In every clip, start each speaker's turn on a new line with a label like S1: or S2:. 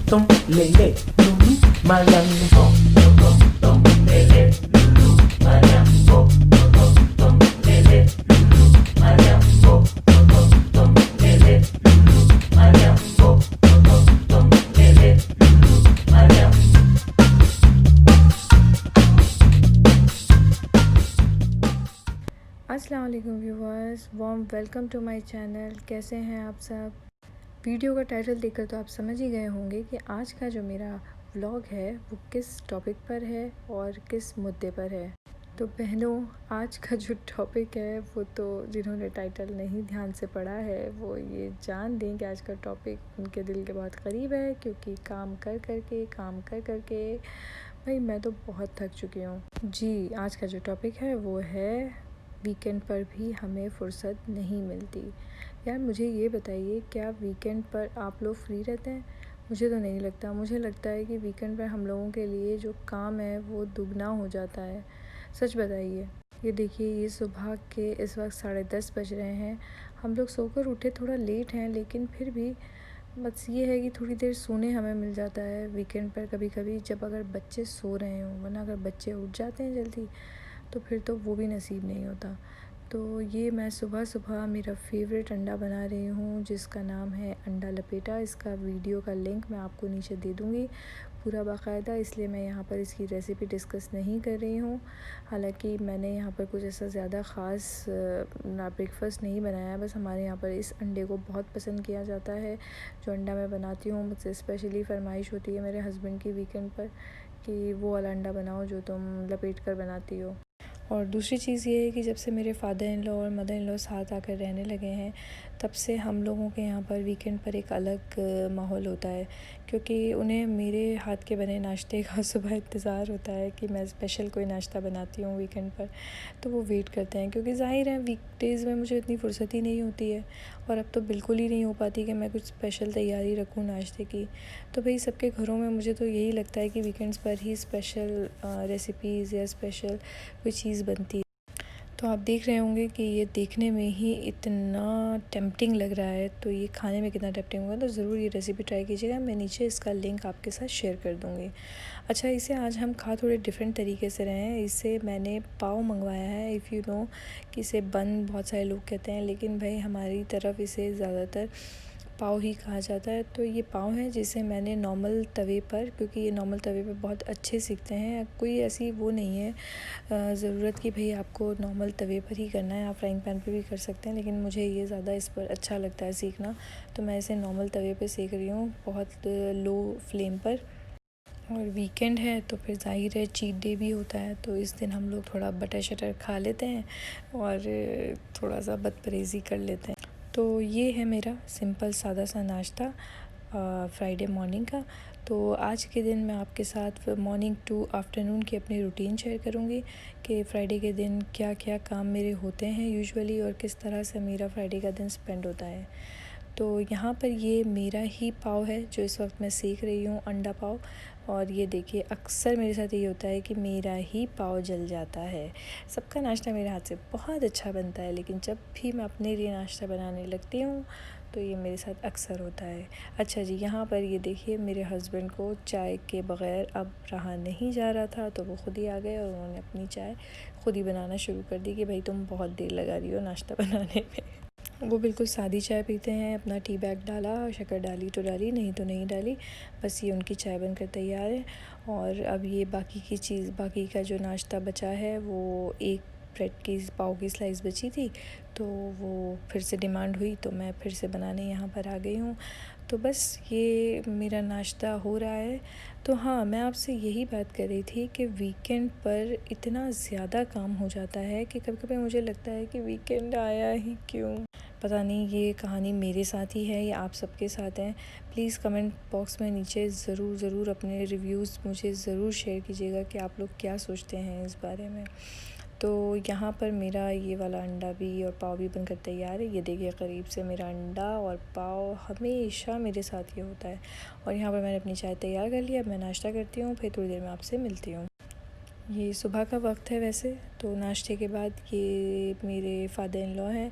S1: tom lele lulu mayang tom tom tom lele lulu mayang tom tom tom lele lulu mayang tom tom tom lele lulu mayang tom tom tom lele lulu mayang.
S2: अस्सलाम वालेकुम viewers, warm welcome to my channel. कैसे हैं आप सब? Video का title देखकर तो आप समझ ही गए होंगे कि आज का जो मेरा व्लॉग है वो किस टॉपिक पर है और किस मुद्दे पर है। तो बहनों, आज का जो टॉपिक है वो तो जिन्होंने टाइटल नहीं ध्यान से पढ़ा है वो ये जान दें कि आज का टॉपिक उनके दिल के बहुत करीब है, क्योंकि काम कर कर के भाई मैं तो बहुत थक चुकी हूँ जी। आज का जो टॉपिक है वो है वीकेंड पर भी हमें फ़ुर्सत नहीं मिलती। यार मुझे ये बताइए, क्या वीकेंड पर आप लोग फ्री रहते हैं? मुझे तो नहीं लगता। मुझे लगता है कि वीकेंड पर हम लोगों के लिए जो काम है वो दुगना हो जाता है। सच बताइए। ये देखिए, ये सुबह के इस वक्त 10:30 बज रहे हैं। हम लोग सोकर उठे थोड़ा लेट हैं, लेकिन फिर भी बस ये है कि थोड़ी देर सोने हमें मिल जाता है वीकेंड पर कभी कभी, जब अगर बच्चे सो रहे हों। वरना अगर बच्चे उठ जाते हैं जल्दी तो फिर तो वो भी नसीब नहीं होता। तो ये मैं सुबह सुबह मेरा फेवरेट अंडा बना रही हूँ, जिसका नाम है अंडा लपेटा। इसका वीडियो का लिंक मैं आपको नीचे दे दूँगी पूरा बाकायदा, इसलिए मैं यहाँ पर इसकी रेसिपी डिस्कस नहीं कर रही हूँ। हालांकि मैंने यहाँ पर कुछ ऐसा ज़्यादा ख़ास ब्रेकफ़ास्ट नहीं बनाया है। बस हमारे यहाँ पर इस अंडे को बहुत पसंद किया जाता है। जो अंडा मैं बनाती हूँ, मुझसे स्पेशली फरमाइश होती है मेरे हस्बैंड की वीकेंड पर कि वो वाला अंडा बनाओ जो तुम लपेट कर बनाती हो। और दूसरी चीज़ ये है कि जब से मेरे फादर इन लॉ और मदर इन लॉ साथ आकर रहने लगे हैं, तब से हम लोगों के यहाँ पर वीकेंड पर एक अलग माहौल होता है, क्योंकि उन्हें मेरे हाथ के बने नाश्ते का सुबह इंतज़ार होता है कि मैं स्पेशल कोई नाश्ता बनाती हूँ वीकेंड पर। तो वो वेट करते हैं, क्योंकि ज़ाहिर है वीकडेज़ में मुझे इतनी फ़ुर्सत ही नहीं होती है, और अब तो बिल्कुल ही नहीं हो पाती कि मैं कुछ स्पेशल तैयारी रखूँ नाश्ते की। तो भाई सबके घरों में मुझे तो यही लगता है कि वीकेंड्स पर ही स्पेशल रेसिपीज़ या स्पेशल कोई चीज़ बनती है। तो आप देख रहे होंगे कि ये देखने में ही इतना टेम्पटिंग लग रहा है, तो ये खाने में कितना टेम्पटिंग होगा। तो ज़रूर ये रेसिपी ट्राई कीजिएगा। मैं नीचे इसका लिंक आपके साथ शेयर कर दूँगी। अच्छा, इसे आज हम खा थोड़े डिफरेंट तरीके से रहे हैं। इसे मैंने पाव मंगवाया है। इफ़ यू नो कि इसे बन बहुत सारे लोग कहते हैं, लेकिन भाई हमारी तरफ इसे ज़्यादातर पाव ही कहा जाता है। तो ये पाव है जिसे मैंने नॉर्मल तवे पर, क्योंकि ये नॉर्मल तवे पर बहुत अच्छे सीखते हैं। कोई ऐसी वो नहीं है ज़रूरत कि भाई आपको नॉर्मल तवे पर ही करना है, आप फ्राइंग पैन पे भी कर सकते हैं, लेकिन मुझे ये ज़्यादा इस पर अच्छा लगता है सीखना। तो मैं इसे नॉर्मल तवे पे सेक रही हूँ, बहुत लो फ्लेम पर। और वीकेंड है तो फिर ज़ाहिर है चीट डे भी होता है, तो इस दिन हम लोग थोड़ा बटर शटर खा लेते हैं और थोड़ा सा बदपरहेज़ी कर लेते हैं। तो ये है मेरा सिंपल सादा सा नाश्ता फ्राइडे मॉर्निंग का। तो आज के दिन मैं आपके साथ मॉर्निंग टू आफ्टरनून की अपनी रूटीन शेयर करूँगी कि फ़्राइडे के दिन क्या क्या काम मेरे होते हैं यूजुअली, और किस तरह से मेरा फ़्राइडे का दिन स्पेंड होता है। तो यहाँ पर ये मेरा ही पाव है जो इस वक्त मैं सेक रही हूँ, अंडा पाव। और ये देखिए, अक्सर मेरे साथ ये होता है कि मेरा ही पाव जल जाता है। सबका नाश्ता मेरे हाथ से बहुत अच्छा बनता है, लेकिन जब भी मैं अपने लिए नाश्ता बनाने लगती हूँ तो ये मेरे साथ अक्सर होता है। अच्छा जी, यहाँ पर ये देखिए, मेरे हस्बैंड को चाय के बग़ैर अब रहा नहीं जा रहा था, तो वो ख़ुद ही आ गए और उन्होंने अपनी चाय ख़ुद ही बनाना शुरू कर दी कि भाई तुम बहुत देर लगा रही हो नाश्ता बनाने में। वो बिल्कुल सादी चाय पीते हैं। अपना टी बैग डाला, शक्कर डाली तो डाली, नहीं तो नहीं डाली, बस ये उनकी चाय बनकर तैयार है। और अब ये बाकी का जो नाश्ता बचा है, वो एक ब्रेड की पाव की स्लाइस बची थी, तो वो फिर से डिमांड हुई, तो मैं फिर से बनाने यहाँ पर आ गई हूँ। तो बस ये मेरा नाश्ता हो रहा है। तो हाँ, मैं आपसे यही बात कर रही थी कि वीकेंड पर इतना ज़्यादा काम हो जाता है कि कभी-कभी मुझे लगता है कि वीकेंड आया ही क्यों। पता नहीं ये कहानी मेरे साथ ही है या आप सबके साथ है। प्लीज़ कमेंट बॉक्स में नीचे ज़रूर अपने रिव्यूज़ मुझे ज़रूर शेयर कीजिएगा कि आप लोग क्या सोचते हैं इस बारे में। तो यहाँ पर मेरा ये वाला अंडा भी और पाव भी बनकर तैयार है। ये देखिए, करीब से मेरा अंडा और पाव हमेशा मेरे साथ ये होता है। और यहाँ पर मैंने अपनी चाय तैयार कर लिया। अब मैं नाश्ता करती हूँ, फिर थोड़ी देर में आपसे मिलती हूँ। ये सुबह का वक्त है वैसे, तो नाश्ते के बाद ये मेरे फादर इन लॉ हैं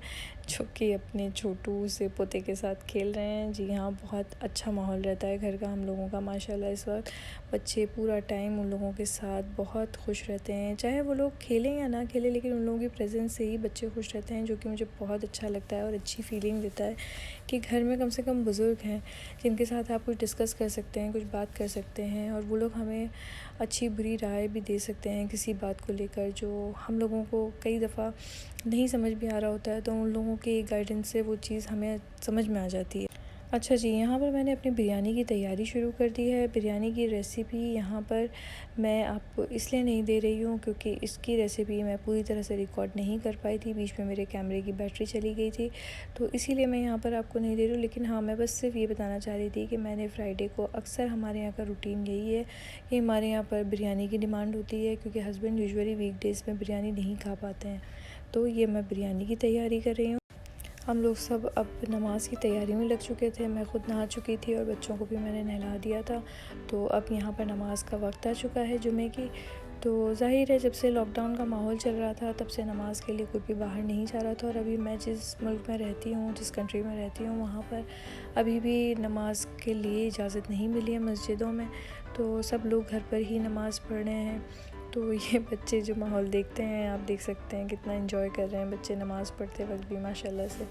S2: जो कि अपने छोटू से पोते के साथ खेल रहे हैं। जी हाँ, बहुत अच्छा माहौल रहता है घर का हम लोगों का माशाल्लाह। इस वक्त बच्चे पूरा टाइम उन लोगों के साथ बहुत खुश रहते हैं, चाहे वो लोग खेलें या ना खेलें, लेकिन उन लोगों की प्रेजेंस से ही बच्चे खुश रहते हैं, जो कि मुझे बहुत अच्छा लगता है और अच्छी फीलिंग देता है कि घर में कम से कम बुज़ुर्ग हैं जिनके साथ आप कुछ डिस्कस कर सकते हैं, कुछ बात कर सकते हैं और वो लोग हमें अच्छी बुरी राय भी दे सकते हैं किसी बात को लेकर जो हम लोगों को कई दफ़ा नहीं समझ भी आ रहा होता है। तो उन लोगों के गाइडेंस से वो चीज़ हमें समझ में आ जाती है। अच्छा जी, यहाँ पर मैंने अपनी बिरयानी की तैयारी शुरू कर दी है। बिरयानी की रेसिपी यहाँ पर मैं आपको इसलिए नहीं दे रही हूँ क्योंकि इसकी रेसिपी मैं पूरी तरह से रिकॉर्ड नहीं कर पाई थी, बीच में मेरे कैमरे की बैटरी चली गई थी, तो इसीलिए मैं यहाँ पर आपको नहीं दे रही हूँ। लेकिन हाँ, मैं बस सिर्फ ये बताना चाह रही थी कि मैंने फ्राइडे को अक्सर हमारे यहाँ का रूटीन यही है कि हमारे यहाँ पर बिरयानी की डिमांड होती है क्योंकि हस्बैंड यूजुअली वीकडेज़ में बिरयानी नहीं खा पाते हैं। तो ये मैं बिरयानी की तैयारी कर रही हूँ। हम लोग सब अब नमाज़ की तैयारी में लग चुके थे। मैं ख़ुद नहा चुकी थी और बच्चों को भी मैंने नहला दिया था। तो अब यहाँ पर नमाज़ का वक्त आ चुका है जुमे की। तो ज़ाहिर है जब से लॉकडाउन का माहौल चल रहा था तब से नमाज़ के लिए कोई भी बाहर नहीं जा रहा था। और अभी मैं जिस मुल्क में रहती हूँ, जिस कंट्री में रहती हूँ, वहाँ पर अभी भी नमाज़ के लिए इजाज़त नहीं मिली है मस्जिदों में। तो सब लोग घर पर ही नमाज़ पढ़ रहे हैं। तो ये बच्चे जो माहौल देखते हैं, आप देख सकते हैं कितना एंजॉय कर रहे हैं बच्चे नमाज़ पढ़ते वक्त भी माशाल्लाह से।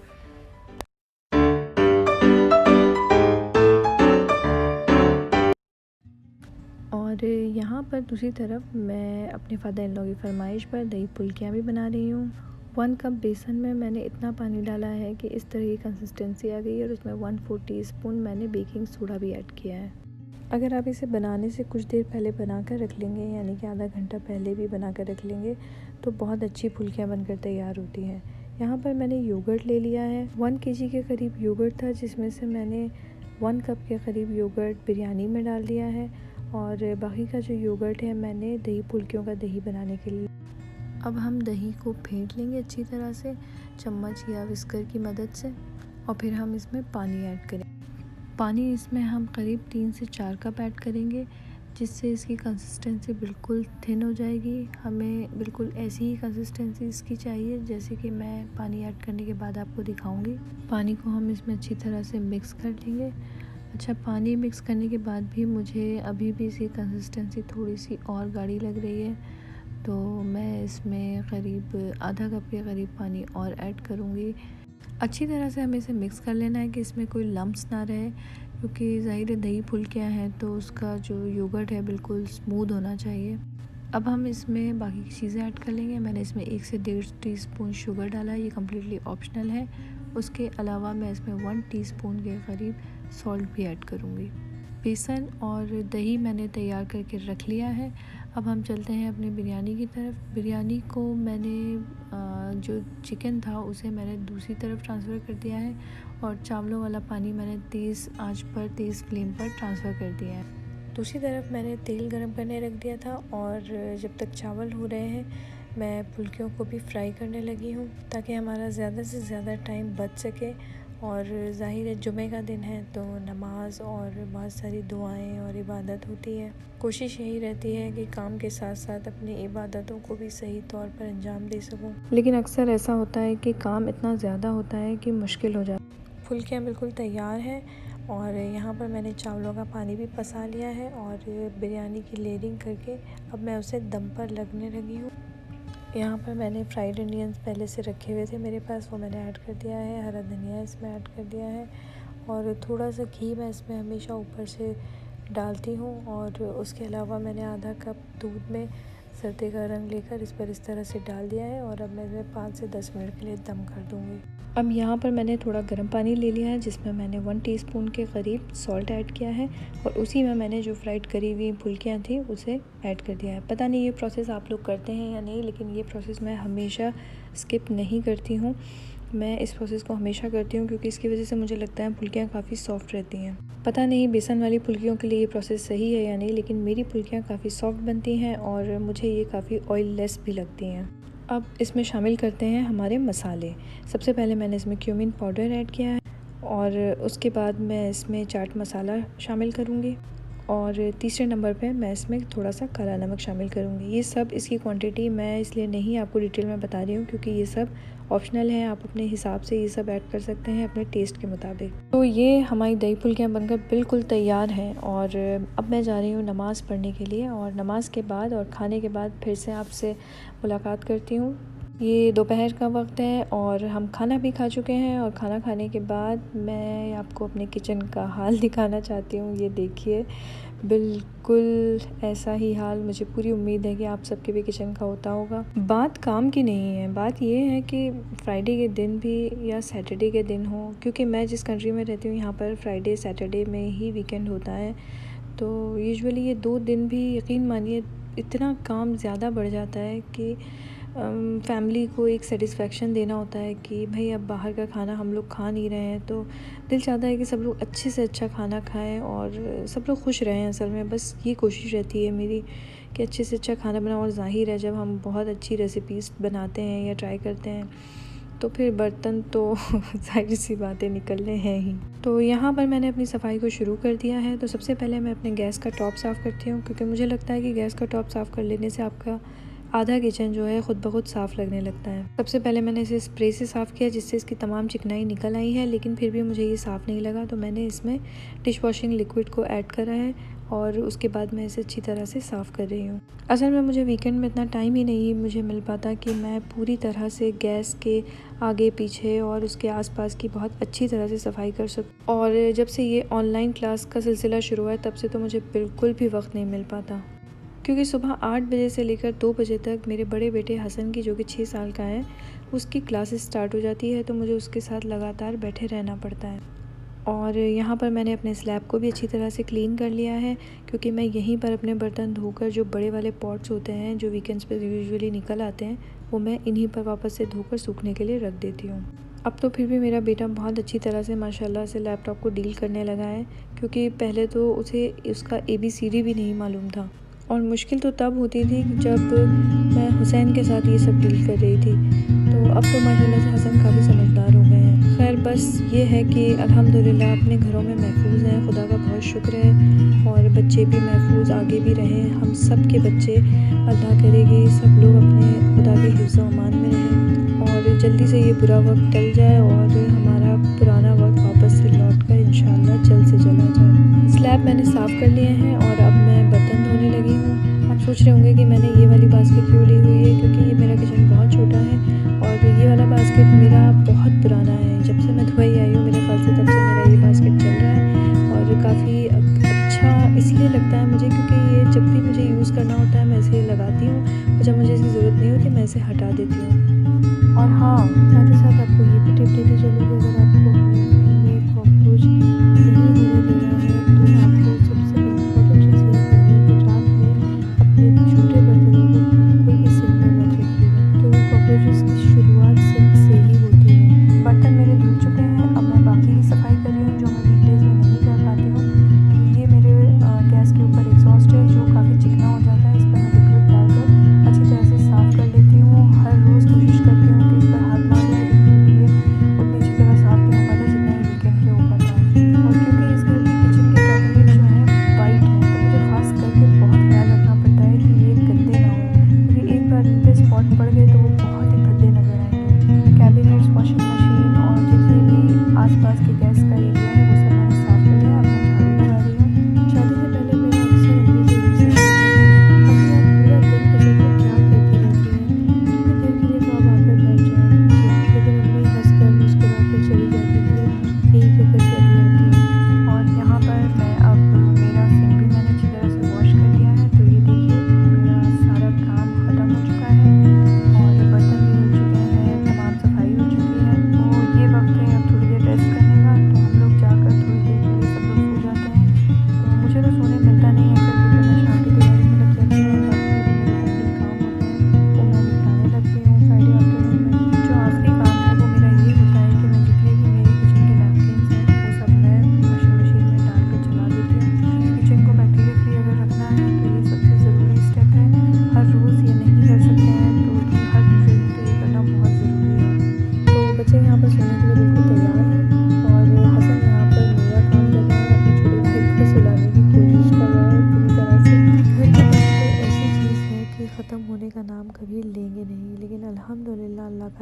S2: और यहाँ पर दूसरी तरफ मैं अपने फादर इन लॉ की फरमाइश पर दही पुल्कियाँ भी बना रही हूँ। 1 कप बेसन में मैंने इतना पानी डाला है कि इस तरह की कंसिस्टेंसी आ गई है और उसमें 1/4 टीस्पून मैंने बेकिंग सोडा भी ऐड किया है। अगर आप इसे बनाने से कुछ देर पहले बना कर रख लेंगे, यानी कि आधा घंटा पहले भी बना कर रख लेंगे, तो बहुत अच्छी फुल्कियाँ बनकर तैयार होती हैं। यहाँ पर मैंने योगर्ट ले लिया है। 1 केजी के करीब योगर्ट था, जिसमें से मैंने 1 कप के करीब योगर्ट बिरयानी में डाल दिया है और बाकी का जो योगर्ट है मैंने दही फुल्कियों का दही बनाने के लिए। अब हम दही को फेंट लेंगे अच्छी तरह से चम्मच या विस्कर की मदद से और फिर हम इसमें पानी ऐड करेंगे। पानी इसमें हम करीब 3 से 4 कप ऐड करेंगे, जिससे इसकी कंसिस्टेंसी बिल्कुल थिन हो जाएगी। हमें बिल्कुल ऐसी ही कंसिस्टेंसी इसकी चाहिए जैसे कि मैं पानी ऐड करने के बाद आपको दिखाऊंगी। पानी को हम इसमें अच्छी तरह से मिक्स कर लेंगे। अच्छा, पानी मिक्स करने के बाद भी मुझे अभी भी इसकी कंसिस्टेंसी थोड़ी सी और गाढ़ी लग रही है, तो मैं इसमें करीब आधा कप के करीब पानी और ऐड करूँगी। अच्छी तरह से हमें इसे मिक्स कर लेना है कि इसमें कोई लम्प्स ना रहे, क्योंकि ज़ाहिर है दही फुल्कियाँ हैं तो उसका जो योगर्ट है बिल्कुल स्मूथ होना चाहिए। अब हम इसमें बाकी की चीज़ें ऐड कर लेंगे। मैंने इसमें 1 से 1.5 टीस्पून शुगर डाला है, ये कम्प्लीटली ऑप्शनल है। उसके अलावा मैं इसमें 1 टीस्पून के करीब सॉल्ट भी ऐड करूँगी। बेसन और दही मैंने तैयार करके रख लिया है। अब हम चलते हैं अपनी बिरयानी की तरफ। बिरयानी को मैंने जो चिकन था उसे मैंने दूसरी तरफ ट्रांसफ़र कर दिया है और चावलों वाला पानी मैंने तेज़ आंच पर, तेज़ फ्लेम पर ट्रांसफ़र कर दिया है। दूसरी तरफ मैंने तेल गरम करने रख दिया था और जब तक चावल हो रहे हैं मैं फुल्कियों को भी फ्राई करने लगी हूँ ताकि हमारा ज़्यादा से ज़्यादा टाइम बच सके। और ज़ाहिर है जुमे का दिन है तो नमाज और बहुत सारी दुआएं और इबादत होती है। कोशिश यही रहती है कि काम के साथ साथ अपनी इबादतों को भी सही तौर पर अंजाम दे सकूं, लेकिन अक्सर ऐसा होता है कि काम इतना ज़्यादा होता है कि मुश्किल हो जाता है। फुल्कियाँ बिल्कुल तैयार हैं और यहाँ पर मैंने चावलों का पानी भी पसा लिया है और बिरयानी की लेयरिंग करके अब मैं उसे दम पर लगने लगी हूँ। यहाँ पर मैंने फ्राइड अनियंस पहले से रखे हुए थे मेरे पास, वो मैंने ऐड कर दिया है। हरा धनिया इसमें ऐड कर दिया है और थोड़ा सा घी मैं इसमें हमेशा ऊपर से डालती हूँ। और उसके अलावा मैंने आधा कप दूध में सर्दी का रंग लेकर इस पर इस तरह से डाल दिया है और अब मैं इसमें 5 से 10 मिनट के लिए दम कर दूँगी। अब यहाँ पर मैंने थोड़ा गर्म पानी ले लिया है जिसमें मैंने 1 टीस्पून के करीब सॉल्ट ऐड किया है और उसी में मैंने जो फ्राइड करी हुई फुल्कियाँ थी उसे ऐड कर दिया है। पता नहीं ये प्रोसेस आप लोग करते हैं या नहीं, लेकिन ये प्रोसेस मैं हमेशा स्किप नहीं करती हूँ। मैं इस प्रोसेस को हमेशा करती हूँ क्योंकि इसकी वजह से मुझे लगता है फुल्कियाँ काफ़ी सॉफ्ट रहती हैं। पता नहीं बेसन वाली फुल्कियों के लिए ये प्रोसेस सही है या नहीं, लेकिन मेरी फुल्कियाँ काफ़ी सॉफ्ट बनती हैं और मुझे ये काफ़ी ऑयल लेस भी लगती हैं। अब इसमें शामिल करते हैं हमारे मसाले। सबसे पहले मैंने इसमें क्यूमिन पाउडर ऐड किया है और उसके बाद मैं इसमें चाट मसाला शामिल करूँगी और तीसरे नंबर पे मैं इसमें थोड़ा सा काला नमक शामिल करूँगी। ये सब इसकी क्वांटिटी मैं इसलिए नहीं आपको डिटेल में बता रही हूँ क्योंकि ये सब ऑप्शनल है, आप अपने हिसाब से ये सब ऐड कर सकते हैं अपने टेस्ट के मुताबिक। तो ये हमारी दही फुल्कियाँ बनकर बिल्कुल तैयार हैं और अब मैं जा रही हूँ नमाज़ पढ़ने के लिए, और नमाज़ के बाद और खाने के बाद फिर से आपसे मुलाकात करती हूँ। ये दोपहर का वक्त है और हम खाना भी खा चुके हैं, और खाना खाने के बाद मैं आपको अपने किचन का हाल दिखाना चाहती हूँ। ये देखिए, बिल्कुल ऐसा ही हाल, मुझे पूरी उम्मीद है कि आप सबके भी किचन का होता होगा। बात काम की नहीं है, बात ये है कि फ्राइडे के दिन भी या सैटरडे के दिन हो, क्योंकि मैं जिस कंट्री में रहती हूँ यहाँ पर फ्राइडे सैटरडे में ही वीकेंड होता है। तो यूजुअली ये 2 दिन भी यकीन मानिए इतना काम ज़्यादा बढ़ जाता है कि फैमिली को एक सेटिस्फेक्शन देना होता है कि भाई अब बाहर का खाना हम लोग खा नहीं रहे हैं, तो दिल चाहता है कि सब लोग अच्छे से अच्छा खाना खाएं और सब लोग खुश रहें। असल में बस ये कोशिश रहती है मेरी कि अच्छे से अच्छा खाना बनाओ, और ज़ाहिर है जब हम बहुत अच्छी रेसिपीज़ बनाते हैं या ट्राई करते हैं तो फिर बर्तन तो जाहिर सी बातें निकलने हैं ही। तो यहाँ पर मैंने अपनी सफाई को शुरू कर दिया है। तो सबसे पहले मैं अपने गैस का टॉप साफ़ करती हूँ, क्योंकि मुझे लगता है कि गैस का टॉप साफ़ कर लेने से आपका आधा किचन जो है ख़ुद ब खुद साफ़ लगने लगता है। सबसे पहले मैंने इसे स्प्रे से साफ़ किया जिससे इसकी तमाम चिकनाई निकल आई है, लेकिन फिर भी मुझे ये साफ़ नहीं लगा, तो मैंने इसमें डिश वॉशिंग लिक्विड को ऐड करा है और उसके बाद मैं इसे अच्छी तरह से साफ़ कर रही हूँ। असल में मुझे वीकेंड में इतना टाइम ही नहीं मुझे मिल पाता कि मैं पूरी तरह से गैस के आगे पीछे और उसके आसपास की बहुत अच्छी तरह से सफाई कर सकूँ। और जब से ये ऑनलाइन क्लास का सिलसिला शुरू हुआ है तब से तो मुझे बिल्कुल भी वक्त नहीं मिल पाता, क्योंकि सुबह 8 बजे से लेकर 2 बजे तक मेरे बड़े बेटे हसन की, जो कि 6 साल का है, उसकी क्लासेस स्टार्ट हो जाती है, तो मुझे उसके साथ लगातार बैठे रहना पड़ता है। और यहाँ पर मैंने अपने स्लैब को भी अच्छी तरह से क्लीन कर लिया है, क्योंकि मैं यहीं पर अपने बर्तन धोकर जो बड़े वाले पॉट्स होते हैं जो वीकेंड्स पे यूजुअली निकल आते हैं, वो मैं इन्हीं पर वापस से धोकर सूखने के लिए रख देती हूँ। अब तो फिर भी मेरा बेटा बहुत अच्छी तरह से माशाल्लाह से लैपटॉप को डील करने लगा है, क्योंकि पहले तो उसे उसका ABCD भी नहीं मालूम था, और मुश्किल तो तब होती थी जब मैं हुसैन के साथ ये सब डील कर रही थी। तो अब तो माशाल्लाह से हसन काफ़ी समझदार हो गए हैं। खैर बस ये है कि अल्हम्दुलिल्लाह अपने घरों में महफूज हैं, खुदा का बहुत शुक्र है, और बच्चे भी महफूज आगे भी रहें, हम सब के बच्चे, अल्लाह करेगी सब लोग अपने खुदा के हिफ्ज़ व अमान में रहें और जल्दी से ये बुरा वक्त टल जाए और हमारा पुराना वक्त वापस से लौट कर इंशाअल्लाह जल्द से जल्द आ जाए। स्लैब मैंने साफ़ कर लिए हैं और अब मैं बर्तन धोने लगी हूँ। आप सोच रहे होंगे कि मैंने ये वाली बास्केट क्यों ली हुई है, क्योंकि ये मेरा किचन बहुत छोटा है और ये वाला बास्केट मेरा बहुत पुराना है। जब से मैं दुबई आई हूँ मेरे ख्याल से तब से मेरा ये बास्केट चल रहा है, और काफ़ी अच्छा इसलिए लगता है मुझे क्योंकि ये जब भी मुझे यूज़ करना होता है मैं इसे लगाती हूँ, और जब मुझे इसकी ज़रूरत नहीं होती मैं इसे हटा देती हूँ। और हाँ, साथ ही साथ आपको ये भी टिप देती चलूँगी, अगर आपको अपने ये कॉकरोच नहीं होने देना है तो आपको सबसे इम्पोर्टेंट चीज़ ये करनी है कि रात में अपने छोटे बर्तनों को कोई भी सिंक में मत रखिएगा, क्योंकि कॉकरोचेस की शुरुआत सिंक से ही होती है। बर्तन मेरे धुल चुके हैं, अब मैं बाकी की सफाई कर रही हूँ जो मैं वीकडेज में नहीं कर पाती हूँ। ये मेरे गैस के ऊपर एग्जॉस्ट है जो काफ़ी चिकना हो जाता है, इस पर मैं लिक्विड डालकर अच्छी तरह से साफ़ कर लेती हूँ। हर रोज़ कोशिश करती हूँ कि इस पर हाथ ना जाए, ये उतनी अच्छी तरह से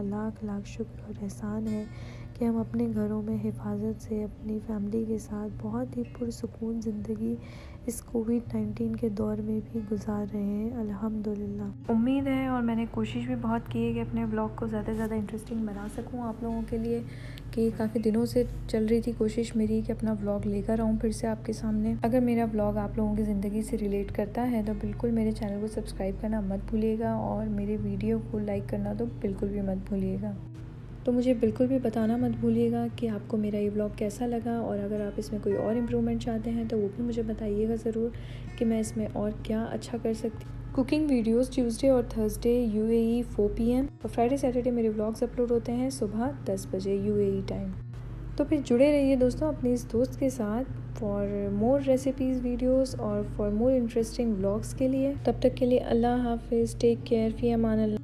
S2: लाख लाख शुक्र और एहसान है कि हम अपने घरों में हिफाजत से अपनी फैमिली के साथ बहुत ही पुरसुकून ज़िंदगी इस कोविड-19 के दौर में भी गुजार रहे हैं, अल्हम्दुलिल्लाह। उम्मीद है और मैंने कोशिश भी बहुत की है कि अपने ब्लॉग को ज़्यादा से ज़्यादा इंटरेस्टिंग बना सकूं आप लोगों के लिए, कि काफ़ी दिनों से चल रही थी कोशिश मेरी कि अपना व्लॉग लेकर आऊँ फिर से आपके सामने। अगर मेरा व्लॉग आप लोगों की ज़िंदगी से रिलेट करता है तो बिल्कुल मेरे चैनल को सब्सक्राइब करना मत भूलिएगा और मेरे वीडियो को लाइक करना तो बिल्कुल भी मत भूलिएगा। तो मुझे बिल्कुल भी बताना मत भूलिएगा कि आपको मेरा ये व्लॉग कैसा लगा, और अगर आप इसमें कोई और इम्प्रूवमेंट चाहते हैं तो वो भी मुझे बताइएगा ज़रूर कि मैं इसमें और क्या अच्छा कर सकती हूँ। कुकिंग वीडियोस ट्यूसडे और थर्सडे UAE 4 PM और फ्राइडे सैटरडे मेरे व्लॉग्स अपलोड होते हैं सुबह 10 बजे UAE टाइम। तो फिर जुड़े रहिए दोस्तों अपने इस दोस्त के साथ फॉर मोर रेसिपीज़ वीडियोस और फॉर मोर इंटरेस्टिंग व्लॉग्स के लिए। तब तक के लिए अल्लाह हाफिज़, टेक केयर, फ़ी अमान अल्लाह।